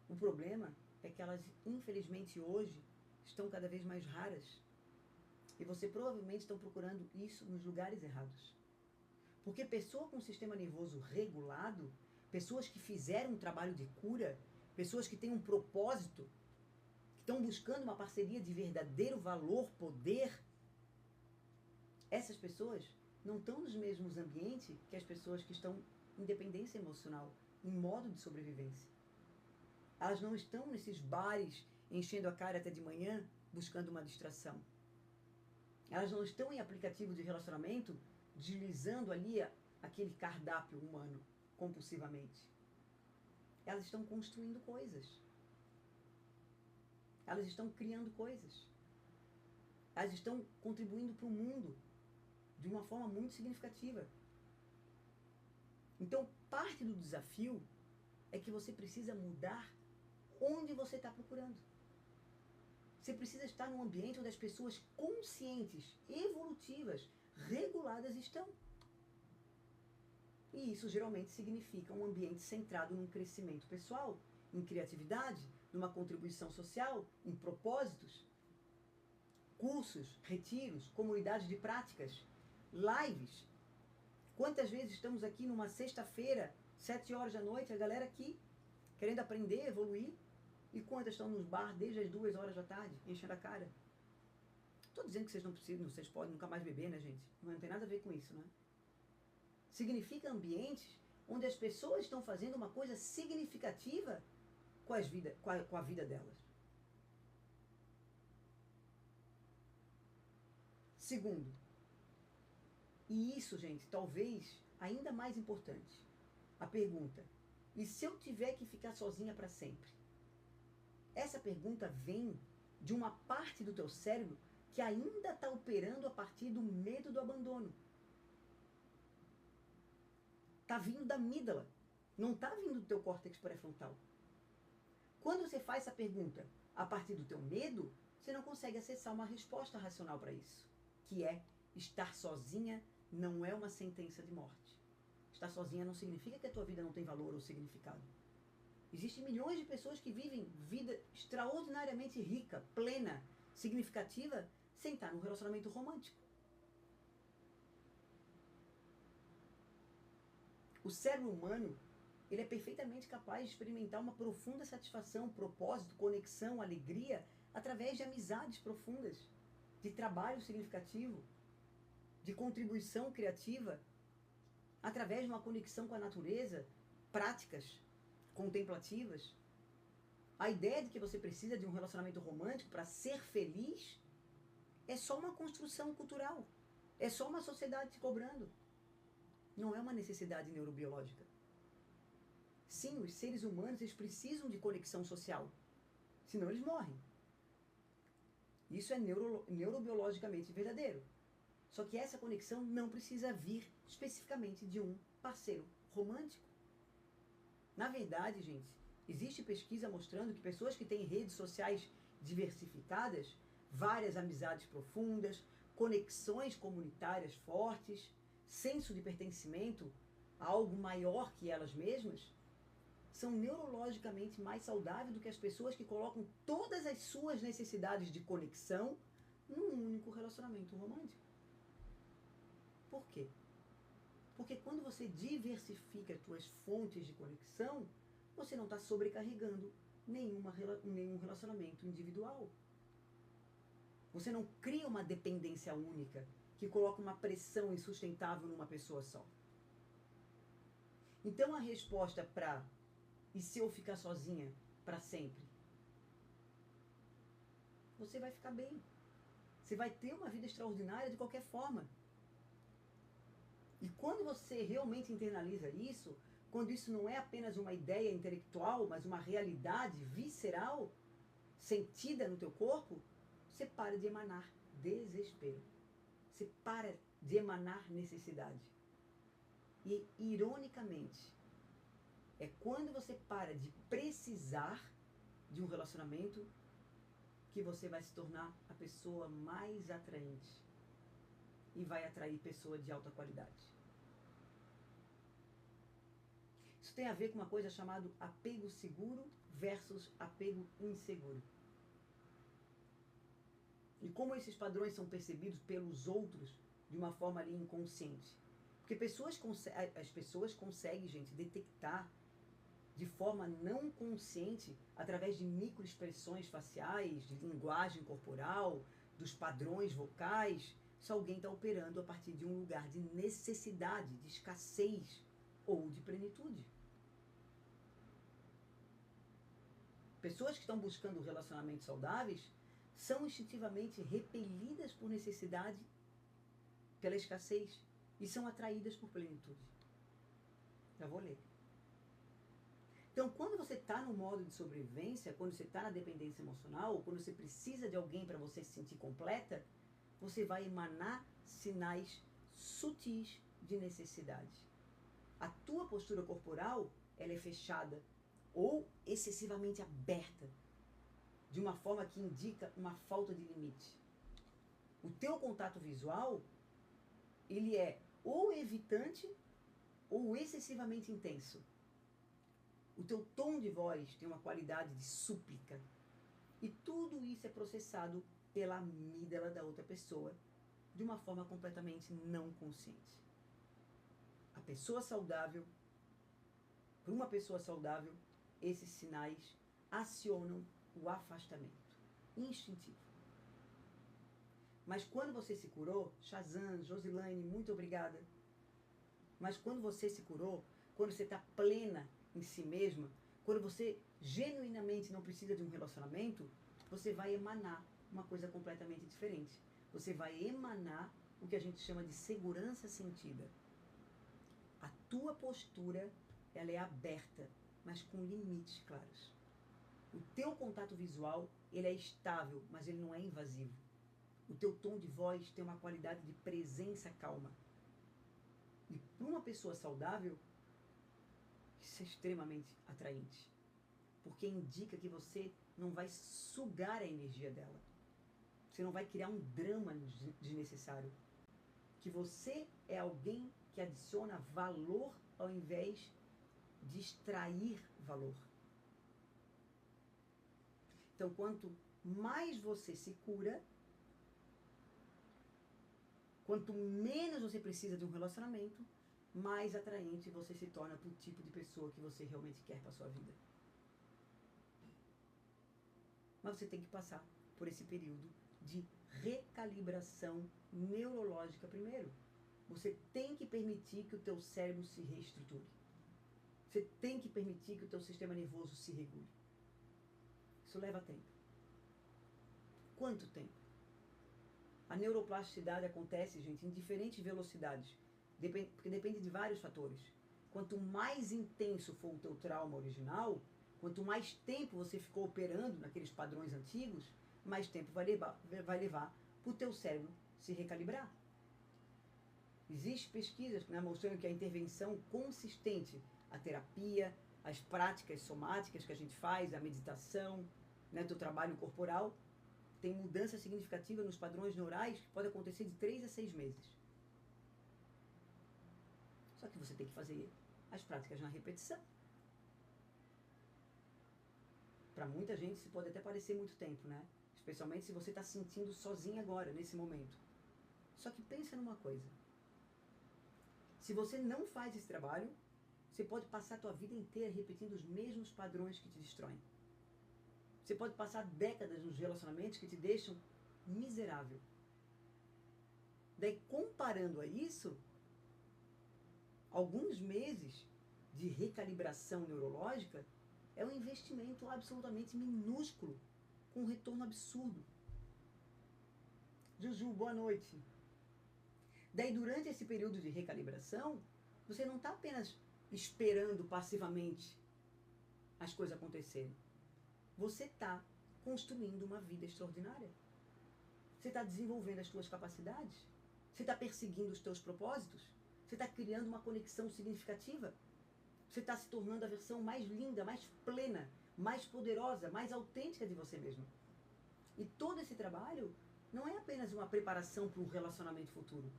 O problema é que elas, infelizmente, hoje estão cada vez mais raras. E você provavelmente está procurando isso nos lugares errados. Porque pessoa com sistema nervoso regulado, pessoas que fizeram um trabalho de cura, pessoas que têm um propósito, que estão buscando uma parceria de verdadeiro valor, poder, essas pessoas não estão nos mesmos ambientes que as pessoas que estão em dependência emocional, em modo de sobrevivência. Elas não estão nesses bares enchendo a cara até de manhã, buscando uma distração. Elas não estão em aplicativo de relacionamento, deslizando ali aquele cardápio humano compulsivamente. Elas estão construindo coisas. Elas estão criando coisas. Elas estão contribuindo para o mundo de uma forma muito significativa. Então, parte do desafio é que você precisa mudar onde você está procurando. Você precisa estar num ambiente onde as pessoas conscientes, evolutivas, reguladas estão. E isso geralmente significa um ambiente centrado num crescimento pessoal, em criatividade, numa contribuição social, em propósitos, cursos, retiros, comunidades de práticas, lives. Quantas vezes estamos aqui numa sexta-feira, 7 horas da noite, a galera aqui querendo aprender, evoluir, e quantas estão nos bar desde as 2 horas da tarde, enchendo a cara? Estou dizendo que vocês não precisam, vocês podem nunca mais beber, né, gente? Não tem nada a ver com isso, né? Significa ambientes onde as pessoas estão fazendo uma coisa significativa com a vida delas. Segundo, e isso, gente, talvez ainda mais importante, a pergunta: e se eu tiver que ficar sozinha para sempre? Essa pergunta vem de uma parte do teu cérebro que ainda está operando a partir do medo do abandono. Está vindo da amígdala. Não está vindo do teu córtex pré-frontal. Quando você faz essa pergunta a partir do teu medo, você não consegue acessar uma resposta racional para isso, que é estar sozinha não é uma sentença de morte. Estar sozinha não significa que a tua vida não tem valor ou significado. Existem milhões de pessoas que vivem vida extraordinariamente rica, plena, significativa, sem estar num relacionamento romântico. O cérebro humano, ele é perfeitamente capaz de experimentar uma profunda satisfação, propósito, conexão, alegria, através de amizades profundas, de trabalho significativo, de contribuição criativa, através de uma conexão com a natureza, práticas contemplativas. A ideia de que você precisa de um relacionamento romântico para ser feliz é só uma construção cultural. É só uma sociedade te cobrando. Não é uma necessidade neurobiológica. Sim, os seres humanos eles precisam de conexão social. Senão eles morrem. Isso é neurobiologicamente verdadeiro. Só que essa conexão não precisa vir especificamente de um parceiro romântico. Na verdade, gente, existe pesquisa mostrando que pessoas que têm redes sociais diversificadas, várias amizades profundas, conexões comunitárias fortes, senso de pertencimento a algo maior que elas mesmas, são neurologicamente mais saudáveis do que as pessoas que colocam todas as suas necessidades de conexão num único relacionamento romântico. Por quê? Porque quando você diversifica as suas fontes de conexão, você não está sobrecarregando nenhum relacionamento individual. Você não cria uma dependência única que coloca uma pressão insustentável numa pessoa só. Então a resposta para e se eu ficar sozinha para sempre? Você vai ficar bem. Você vai ter uma vida extraordinária de qualquer forma. E quando você realmente internaliza isso, quando isso não é apenas uma ideia intelectual, mas uma realidade visceral, sentida no teu corpo, você para de emanar desespero. Você para de emanar necessidade. E, ironicamente, é quando você para de precisar de um relacionamento que você vai se tornar a pessoa mais atraente e vai atrair pessoa de alta qualidade. Isso tem a ver com uma coisa chamada apego seguro versus apego inseguro. E como esses padrões são percebidos pelos outros de uma forma ali inconsciente. Porque as pessoas conseguem, gente, detectar de forma não consciente, através de microexpressões faciais, de linguagem corporal, dos padrões vocais, se alguém está operando a partir de um lugar de necessidade, de escassez ou de plenitude. Pessoas que estão buscando relacionamentos saudáveis são instintivamente repelidas por necessidade, pela escassez, e são atraídas por plenitude. Já vou ler. Então, quando você está no modo de sobrevivência, quando você está na dependência emocional, quando você precisa de alguém para você se sentir completa, você vai emanar sinais sutis de necessidade. A tua postura corporal, ela é fechada ou excessivamente aberta, de uma forma que indica uma falta de limite. O teu contato visual, ele é ou evitante ou excessivamente intenso. O teu tom de voz tem uma qualidade de súplica. E tudo isso é processado pela amígdala da outra pessoa de uma forma completamente não consciente. A pessoa saudável, para uma pessoa saudável, esses sinais acionam o afastamento instintivo. Mas quando você se curou, Shazam, Josilane, muito obrigada. Mas quando você se curou, quando você está plena em si mesma, quando você genuinamente não precisa de um relacionamento, você vai emanar uma coisa completamente diferente. Você vai emanar o que a gente chama de segurança sentida. A tua postura, ela é aberta, mas com limites claros. O teu contato visual, ele é estável, mas ele não é invasivo. O teu tom de voz tem uma qualidade de presença calma. E para uma pessoa saudável, Isso é extremamente atraente. Porque indica que você não vai sugar a energia dela. Você não vai criar um drama desnecessário. Que você é alguém que adiciona valor ao invés de extrair valor. Então, quanto mais você se cura, quanto menos você precisa de um relacionamento, mais atraente você se torna para o tipo de pessoa que você realmente quer para a sua vida. Mas você tem que passar por esse período de recalibração neurológica primeiro. Você tem que permitir que o teu cérebro se reestruture. Você tem que permitir que o teu sistema nervoso se regule. Isso leva tempo. Quanto tempo? A neuroplasticidade acontece, gente, em diferentes velocidades. Porque depende de vários fatores. Quanto mais intenso for o teu trauma original, quanto mais tempo você ficou operando naqueles padrões antigos, mais tempo vai levar para o teu cérebro se recalibrar. Existem pesquisas, né, mostrando que a intervenção consistente, a terapia, as práticas somáticas que a gente faz, a meditação, né, do trabalho corporal, tem mudança significativa nos padrões neurais que pode acontecer de 3 a 6 meses. Só que você tem que fazer as práticas na repetição. Para muita gente isso pode até parecer muito tempo, né? Especialmente se você está se sentindo sozinho agora, nesse momento. Só que pensa numa coisa. Se você não faz esse trabalho, você pode passar a tua vida inteira repetindo os mesmos padrões que te destroem. Você pode passar décadas nos relacionamentos que te deixam miserável. Daí, comparando a isso, alguns meses de recalibração neurológica é um investimento absolutamente minúsculo, com um retorno absurdo. Juju, boa noite. Daí, durante esse período de recalibração, você não está apenas esperando passivamente as coisas acontecerem. Você está construindo uma vida extraordinária. Você está desenvolvendo as suas capacidades. Você está perseguindo os teus propósitos. Você está criando uma conexão significativa. Você está se tornando a versão mais linda, mais plena, mais poderosa, mais autêntica de você mesmo. E todo esse trabalho não é apenas uma preparação para um relacionamento futuro.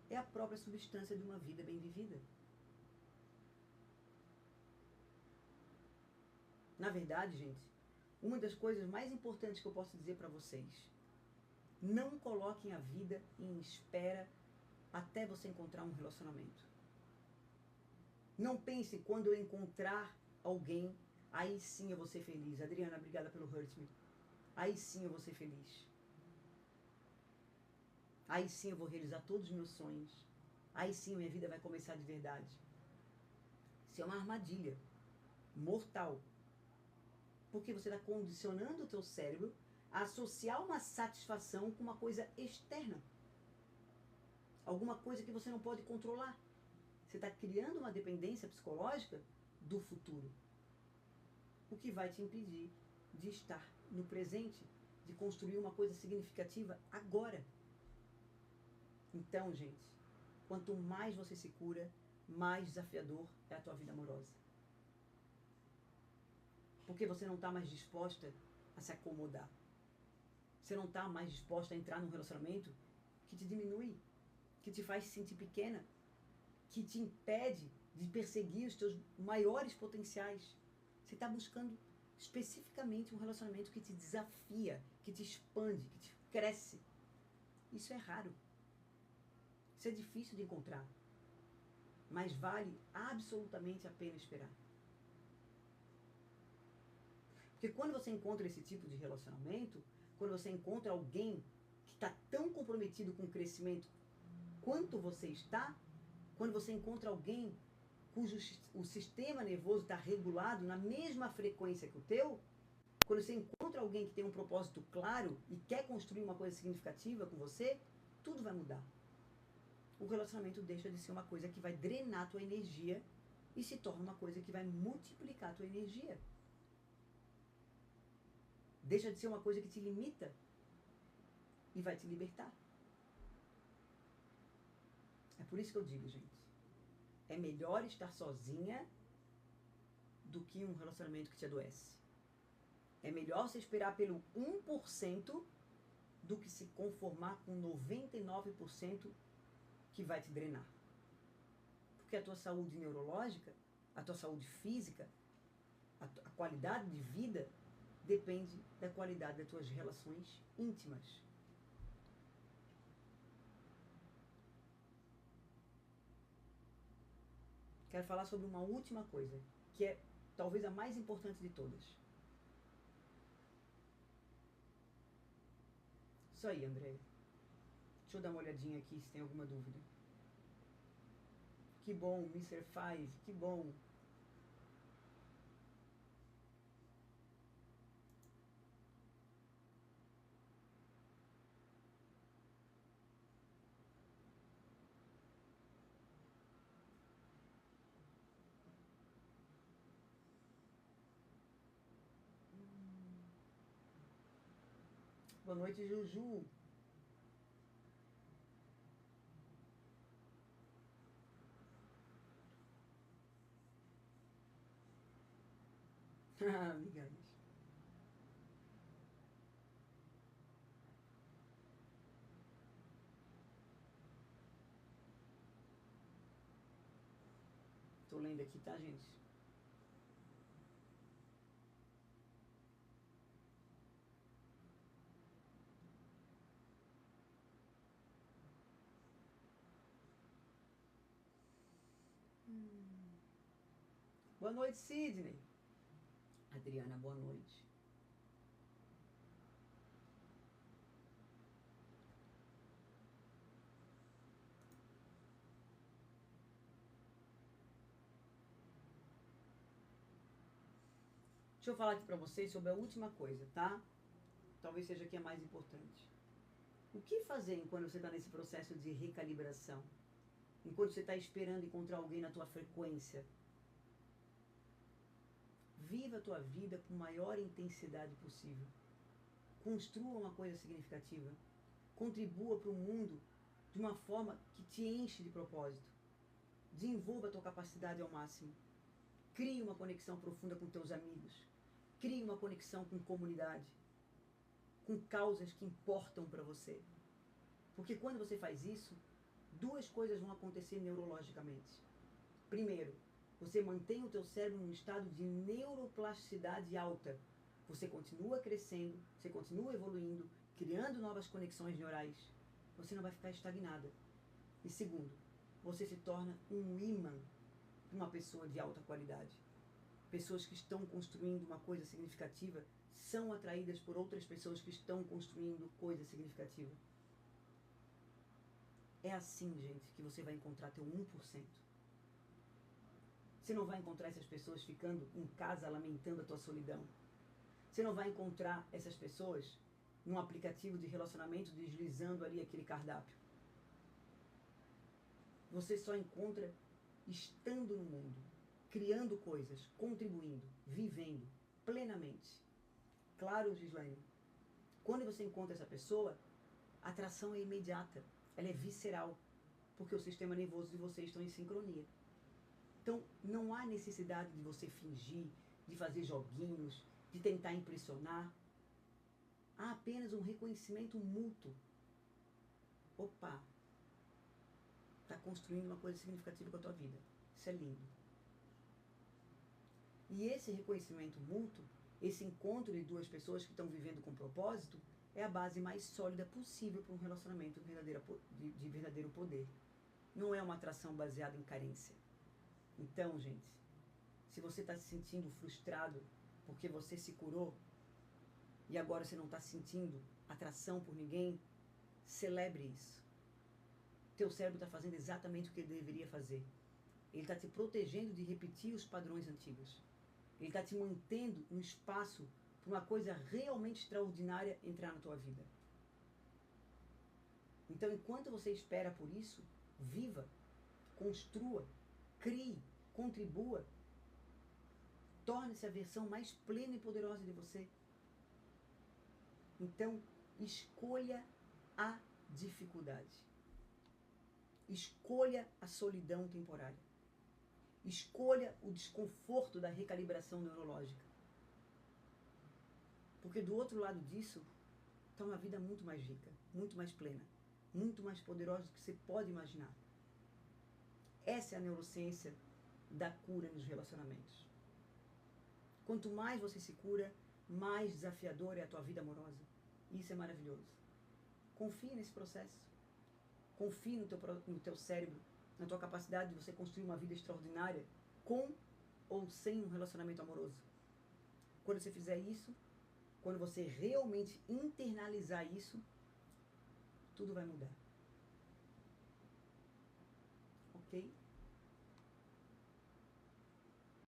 É a própria substância de uma vida bem vivida. Na verdade, gente, uma das coisas mais importantes que eu posso dizer para vocês: não coloquem a vida em espera até você encontrar um relacionamento. Não pense, quando eu encontrar alguém, aí sim eu vou ser feliz. Adriana, obrigada pelo Hurt Me. Aí sim eu vou ser feliz. Aí sim eu vou realizar todos os meus sonhos. Aí sim minha vida vai começar de verdade. Isso é uma armadilha mortal. Porque você está condicionando o teu cérebro a associar uma satisfação com uma coisa externa. Alguma coisa que você não pode controlar. Você está criando uma dependência psicológica do futuro. O que vai te impedir de estar no presente, de construir uma coisa significativa agora. Então, gente, quanto mais você se cura, mais desafiador é a tua vida amorosa. Porque você não está mais disposta a se acomodar. Você não está mais disposta a entrar num relacionamento que te diminui, que te faz se sentir pequena, que te impede de perseguir os teus maiores potenciais. Você está buscando especificamente um relacionamento que te desafia, que te expande, que te cresce. Isso é raro. Isso é difícil de encontrar. Mas vale absolutamente a pena esperar. Porque quando você encontra esse tipo de relacionamento, quando você encontra alguém que está tão comprometido com o crescimento quanto você está, quando você encontra alguém cujo o sistema nervoso está regulado na mesma frequência que o teu, quando você encontra alguém que tem um propósito claro e quer construir uma coisa significativa com você, tudo vai mudar. O relacionamento deixa de ser uma coisa que vai drenar a tua energia e se torna uma coisa que vai multiplicar a tua energia. Deixa de ser uma coisa que te limita e vai te libertar. É por isso que eu digo, gente, é melhor estar sozinha do que um relacionamento que te adoece. É melhor você esperar pelo 1% do que se conformar com 99% que vai te drenar. Porque a tua saúde neurológica, a tua saúde física, a qualidade de vida depende da qualidade das tuas relações íntimas. Quero falar sobre uma última coisa, que é talvez a mais importante de todas. Isso aí, André. Deixa eu dar uma olhadinha aqui se tem alguma dúvida. Que bom, Mr. Five, que bom. Boa noite, Juju. Amigas. Tô lendo aqui, tá, gente? Boa noite, Sidney. Adriana, boa noite. Deixa eu falar aqui pra vocês sobre a última coisa, tá? Talvez seja aqui a mais importante. O que fazer enquanto você está nesse processo de recalibração? Enquanto você está esperando encontrar alguém na tua frequência? Viva a tua vida com a maior intensidade possível. Construa uma coisa significativa. Contribua para o mundo de uma forma que te enche de propósito. Desenvolva a tua capacidade ao máximo. Crie uma conexão profunda com teus amigos. Crie uma conexão com comunidade. Com causas que importam para você. Porque quando você faz isso, duas coisas vão acontecer neurologicamente. Primeiro, você mantém o teu cérebro num estado de neuroplasticidade alta. Você continua crescendo, você continua evoluindo, criando novas conexões neurais. Você não vai ficar estagnada. E segundo, você se torna um imã para uma pessoa de alta qualidade. Pessoas que estão construindo uma coisa significativa são atraídas por outras pessoas que estão construindo coisa significativa. É assim, gente, que você vai encontrar teu 1%. Você não vai encontrar essas pessoas ficando em casa lamentando a tua solidão. Você não vai encontrar essas pessoas num aplicativo de relacionamento deslizando ali aquele cardápio. Você só encontra estando no mundo, criando coisas, contribuindo, vivendo plenamente. Claro, Gislaine, quando você encontra essa pessoa, a atração é imediata, ela é visceral, porque o sistema nervoso de vocês estão em sincronia. Então, não há necessidade de você fingir, de fazer joguinhos, de tentar impressionar. Há apenas um reconhecimento mútuo. Opa, está construindo uma coisa significativa com a tua vida. Isso é lindo. E esse reconhecimento mútuo, esse encontro de duas pessoas que estão vivendo com propósito, é a base mais sólida possível para um relacionamento de verdadeiro poder. Não é uma atração baseada em carência. Então, gente, se você está se sentindo frustrado porque você se curou e agora você não está sentindo atração por ninguém, celebre isso. Teu cérebro está fazendo exatamente o que ele deveria fazer. Ele está te protegendo de repetir os padrões antigos. Ele está te mantendo um espaço para uma coisa realmente extraordinária entrar na tua vida. Então, enquanto você espera por isso, viva, construa, crie, contribua, torne-se a versão mais plena e poderosa de você. Então, escolha a dificuldade. Escolha a solidão temporária. Escolha o desconforto da recalibração neurológica. Porque do outro lado disso está uma vida muito mais rica, muito mais plena, muito mais poderosa do que você pode imaginar. Essa é a neurociência da cura nos relacionamentos. Quanto mais você se cura, mais desafiadora é a tua vida amorosa. Isso é maravilhoso. Confie nesse processo. Confie no teu cérebro, na tua capacidade de você construir uma vida extraordinária com ou sem um relacionamento amoroso. Quando você fizer isso, quando você realmente internalizar isso, tudo vai mudar. Ok?